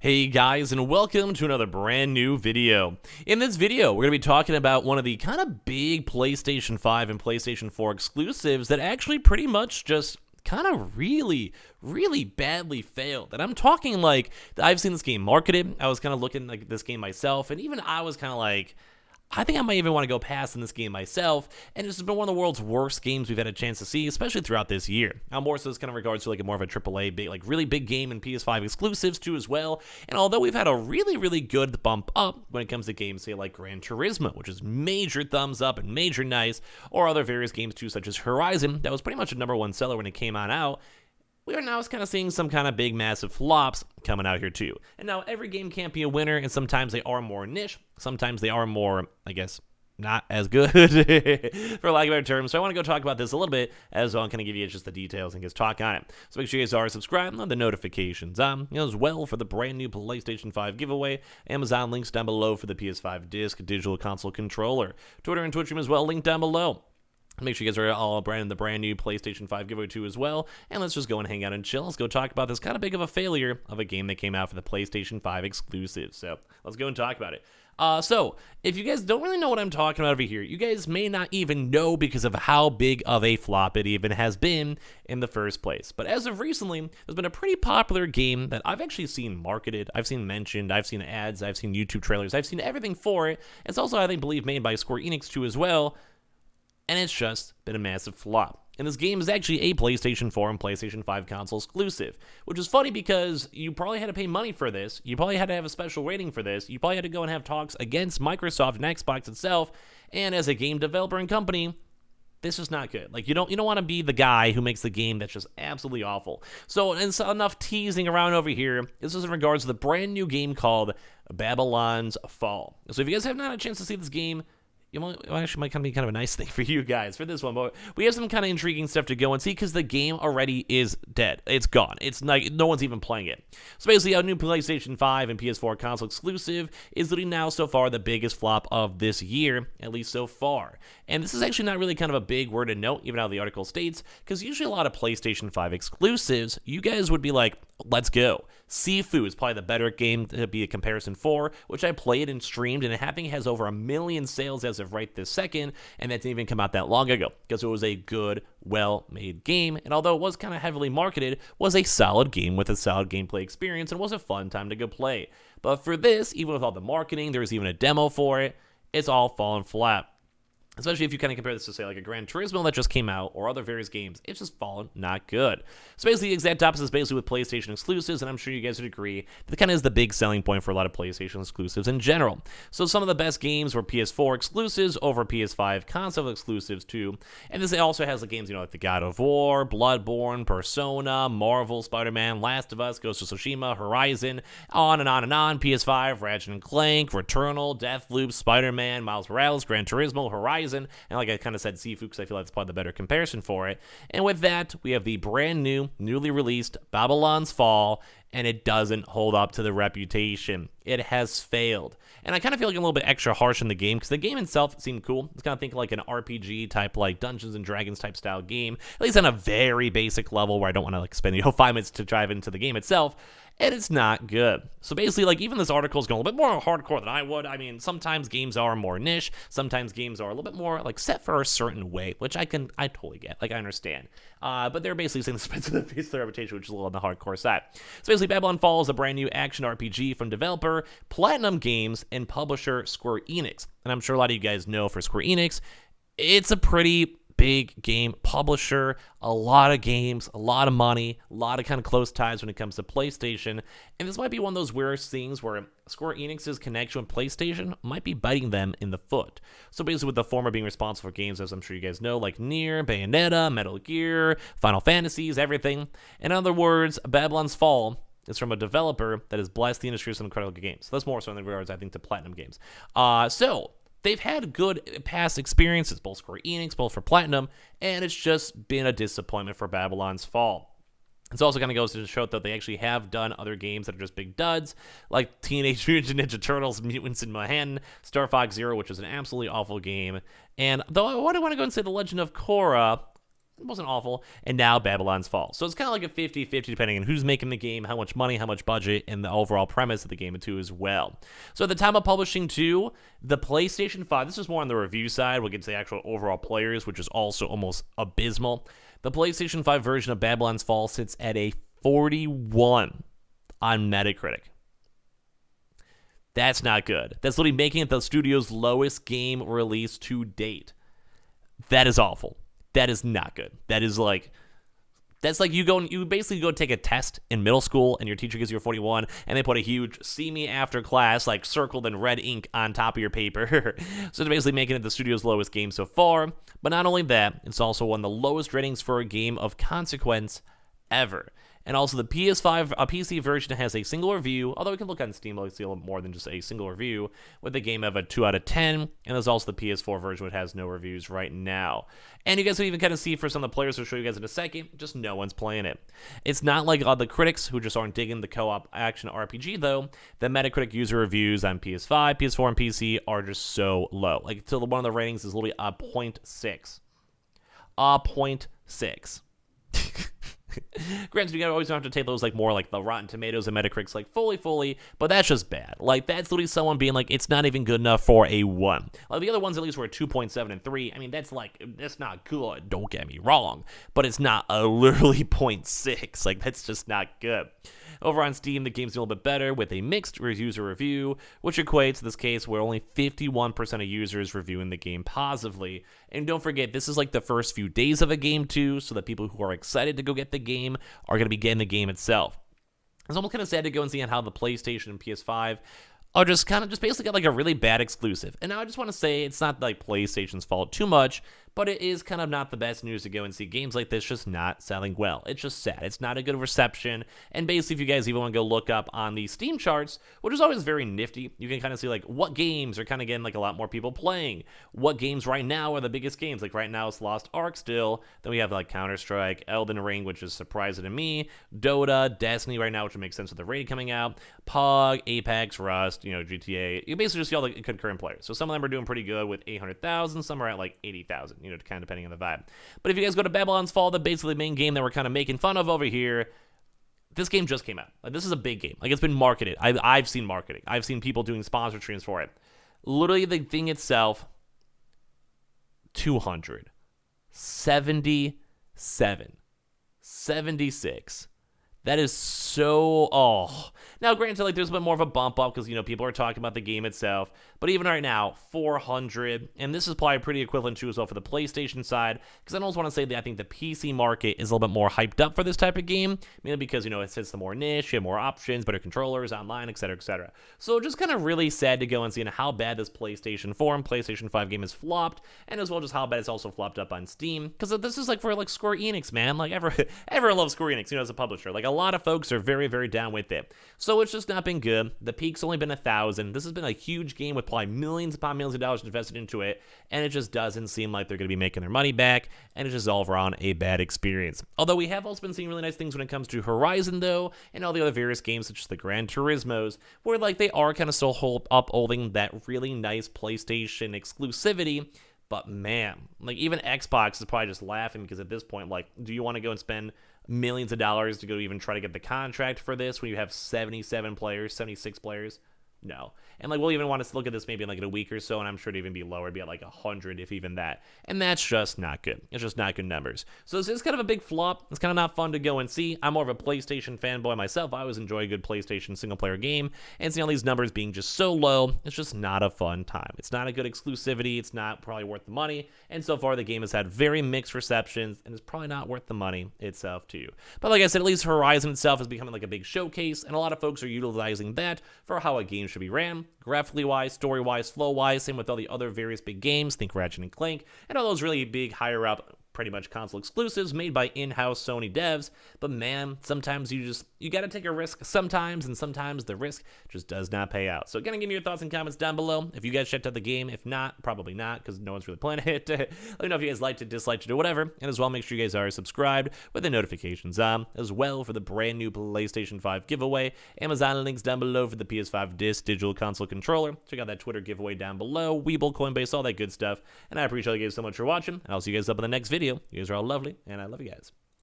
Hey guys, and welcome to another brand new video. In this video, we're going to be talking about one of the kind of big PlayStation 5 and PlayStation 4 exclusives that actually pretty much just kind of really badly failed. And I'm talking like, I've seen this game marketed, I was kind of looking like this game myself, and even I was kind of like, I think I might even want to go past in this game myself, and it's been one of the world's worst games we've had a chance to see, especially throughout this year. Now, more so this kind of regards to like more of a AAA, big, like really big game and PS5 exclusives too as well. And although we've had a really good bump up when it comes to games, say like Gran Turismo, which is major thumbs up and major nice, or other various games too, such as Horizon, that was pretty much a #1 seller when it came on out. We are now kind of seeing some kind of big, massive flops coming out here too. And now every game can't be a winner, and sometimes they are more niche. Sometimes they are more, I guess, not as good, for lack of a better term. So I want to go talk about this a little bit as well and kind of give you just the details and just talk on it. So make sure you guys are subscribed on the notifications on, as well for the brand new PlayStation 5 giveaway. Amazon links down below for the PS5 disc, digital console controller. Twitter and Twitch room as well, linked down below. Make sure you guys are all brand in the brand new PlayStation 5 giveaway too as well. And let's just go and hang out and chill. Let's go talk about this kind of big of a failure of a game that came out for the PlayStation 5 exclusive. So let's go and talk about it. So if you guys don't really know what I'm talking about over here, you guys may not even know because of how big of a flop it even has been in the first place. But as of recently, there's been a pretty popular game that I've actually seen marketed, I've seen mentioned, I've seen ads, I've seen YouTube trailers, I've seen everything for it. It's also, I think, believe made by Square Enix too as well. And it's just been a massive flop. And this game is actually a PlayStation 4 and PlayStation 5 console exclusive, which is funny because you probably had to pay money for this, you probably had to have a special rating for this, you probably had to go and have talks against Microsoft and Xbox itself, and as a game developer and company, this is not good. Like, you don't want to be the guy who makes the game that's just absolutely awful. So, it's enough teasing around over here. This is in regards to the brand new game called Babylon's Fall. So if you guys have not had a chance to see this game, actually might be kind of a nice thing for you guys for this one, but we have some kind of intriguing stuff to go and see because the game already is dead. It's gone. It's like no one's even playing it. So basically, our new PlayStation 5 and PS4 console exclusive is literally now so far the biggest flop of this year, at least so far. And this is actually not really kind of a big word to note, even how the article states, because usually a lot of PlayStation 5 exclusives, you guys would be like, let's go. Sifu is probably the better game to be a comparison for, which I played and streamed, and it has over 1 million sales as of right this second, and that didn't even come out that long ago, because it was a good, well-made game, and although it was kind of heavily marketed, was a solid game with a solid gameplay experience, and was a fun time to go play. But for this, even with all the marketing, there was even a demo for it, it's all fallen flat. Especially if you kind of compare this to, say, like a Gran Turismo that just came out or other various games. It's just fallen not good. So basically, the exact opposite is basically with PlayStation exclusives, and I'm sure you guys would agree that kind of is the big selling point for a lot of PlayStation exclusives in general. So some of the best games were PS4 exclusives over PS5 console exclusives too. And this also has the games, like the God of War, Bloodborne, Persona, Marvel, Spider-Man, Last of Us, Ghost of Tsushima, Horizon, on and on and on. PS5, Ratchet and Clank, Returnal, Deathloop, Spider-Man, Miles Morales, Gran Turismo, Horizon, and like I kind of said, Sifu, because I feel like that's probably the better comparison for it. And with that, we have the brand new, newly released Babylon's Fall, and it doesn't hold up to the reputation. It has failed. And I kind of feel like I'm a little bit extra harsh in the game, because the game itself seemed cool. It's kind of think like an RPG type, like Dungeons and Dragons type style game, at least on a very basic level where I don't want to like spend 5 minutes to dive into the game itself. And it's not good. So basically, like, even this article is going a little bit more hardcore than I would. I mean, sometimes games are more niche. Sometimes games are a little bit more, like, set for a certain way, which I totally get. Like, I understand. But they're basically saying this spits in the face of their reputation, which is a little on the hardcore side. So basically, Babylon Fall is a brand new action RPG from developer Platinum Games and publisher Square Enix. And I'm sure a lot of you guys know for Square Enix, it's a pretty big game publisher, a lot of games, a lot of money, a lot of kind of close ties when it comes to PlayStation, and this might be one of those weird things where Square Enix's connection with PlayStation might be biting them in the foot. So basically with the former being responsible for games, as I'm sure you guys know, like Nier, Bayonetta, Metal Gear, Final Fantasies, everything. In other words, Babylon's Fall is from a developer that has blessed the industry with some incredible games. So that's more so in regards, I think, to Platinum Games. So they've had good past experiences, both Square Enix, both for Platinum, and it's just been a disappointment for Babylon's Fall. It's also kind of goes to show that they actually have done other games that are just big duds, like Teenage Mutant Ninja Turtles, Mutants in Manhattan, Star Fox Zero, which is an absolutely awful game. And though I want to go and say The Legend of Korra, It wasn't awful. And now Babylon's Fall. So it's kind of like a 50-50 depending on who's making the game, how much money, how much budget, and the overall premise of the game too as well. So at the time of publishing too, the PlayStation 5, this is more on the review side, we'll get to the actual overall players, which is also almost abysmal. The PlayStation 5 version of Babylon's Fall sits at a 41 on Metacritic. That's not good. That's literally making it the studio's lowest game release to date. That is awful. That is not good. That's like you basically go take a test in middle school and your teacher gives you a 41 and they put a huge "see me after class" like circled in red ink on top of your paper. So they're basically making it the studio's lowest game so far. But not only that, it's also one of the lowest ratings for a game of consequence ever. And also the PS5 PC version has a single review, although we can look on Steam, we'll see a little more than just a single review, with the game of a 2 out of 10, and there's also the PS4 version, which has no reviews right now. And you guys can even kind of see for some of the players, we'll show you guys in a second, just no one's playing it. It's not like all the critics who just aren't digging the co-op action RPG, though. The Metacritic user reviews on PS5, PS4, and PC are just so low. Like, till one of the ratings is literally a 0.6. A 0.6. Granted, you always don't have to take those like more like the Rotten Tomatoes and Metacritic's like fully, but that's just bad. Like, that's literally someone being like, it's not even good enough for a 1. Like, the other ones at least were 2.7 and 3. I mean, that's not good, don't get me wrong, but it's not a literally 0.6. Like, that's just not good. Over on Steam, the game's a little bit better with a mixed user review, which equates to this case where only 51% of users reviewing the game positively. And don't forget, this is like the first few days of a game too, so that people who are excited to go get the game are going to be getting the game itself. It's almost kind of sad to go and see on how the PlayStation and PS5 are just basically got like a really bad exclusive. And now I just want to say it's not like PlayStation's fault too much, but it is kind of not the best news to go and see games like this just not selling well. It's just sad. It's not a good reception. And basically, if you guys even want to go look up on the Steam charts, which is always very nifty, you can kind of see like what games are kind of getting like a lot more people playing. What games right now are the biggest games? Like right now it's Lost Ark still. Then we have like Counter-Strike, Elden Ring, which is surprising to me, Dota, Destiny right now, which would make sense with the raid coming out, PUBG, Apex, Rust, GTA. You basically just see all the concurrent players. So some of them are doing pretty good with 800,000, some are at like 80,000. Kind of depending on the vibe. But if you guys go to Babylon's Fall, the basically main game that we're kind of making fun of over here, this game just came out. Like, this is a big game. Like, it's been marketed. I've seen marketing. I've seen people doing sponsor streams for it. Literally, the thing itself, 277. 76. That is so, Now, granted, like, there's a bit more of a bump up because, people are talking about the game itself. But even right now, 400, and this is probably pretty equivalent to as well for the PlayStation side, because I almost want to say that I think the PC market is a little bit more hyped up for this type of game, mainly because, it sits the more niche, you have more options, better controllers, online, etc., etc. So just kind of really sad to go and see how bad this PlayStation 4 and PlayStation 5 game has flopped, and as well just how bad it's also flopped up on Steam, because this is like for like Square Enix, man. Like, everyone loves Square Enix, as a publisher. Like, a lot of folks are very, very down with it. So it's just not been good. The peak's only been 1,000. This has been a huge game with probably millions upon millions of dollars invested into it, and it just doesn't seem like they're going to be making their money back, and it's just all around a bad experience. Although we have also been seeing really nice things when it comes to Horizon, though, and all the other various games such as the Gran Turismos, where like they are kind of still upholding that really nice PlayStation exclusivity. But man, like even Xbox is probably just laughing because at this point, like, do you want to go and spend millions of dollars to go even try to get the contract for this when you have 77 players, 76 players? No. And like we'll even want to look at this maybe in like a week or so, and I'm sure it'd even be lower, it'd be at like 100 if even that. And that's just not good. It's just not good numbers. So this is kind of a big flop. It's kind of not fun to go and see. I'm more of a PlayStation fanboy myself. I always enjoy a good PlayStation single player game, and seeing all these numbers being just so low, it's just not a fun time. It's not a good exclusivity. It's not probably worth the money. And so far the game has had very mixed receptions, and it's probably not worth the money itself to you. But like I said, at least Horizon itself is becoming like a big showcase, and a lot of folks are utilizing that for how a game should be ran, graphically wise, story wise, flow wise. Same with all the other various big games, think Ratchet and Clank, and all those really big higher up pretty much console exclusives made by in-house Sony devs. But man, sometimes you gotta take a risk sometimes, and sometimes the risk just does not pay out. So again, give me your thoughts and comments down below. If you guys checked out the game, if not, probably not, because no one's really playing it. Let me know if you guys liked it, disliked it, or whatever. And as well, make sure you guys are subscribed with the notifications on, as well for the brand new PlayStation 5 giveaway. Amazon links down below for the PS5 Digital Console Controller. Check out that Twitter giveaway down below, Weeble, Coinbase, all that good stuff. And I appreciate you guys so much for watching, and I'll see you guys up in the next video. video. You guys are all lovely, and I love you guys.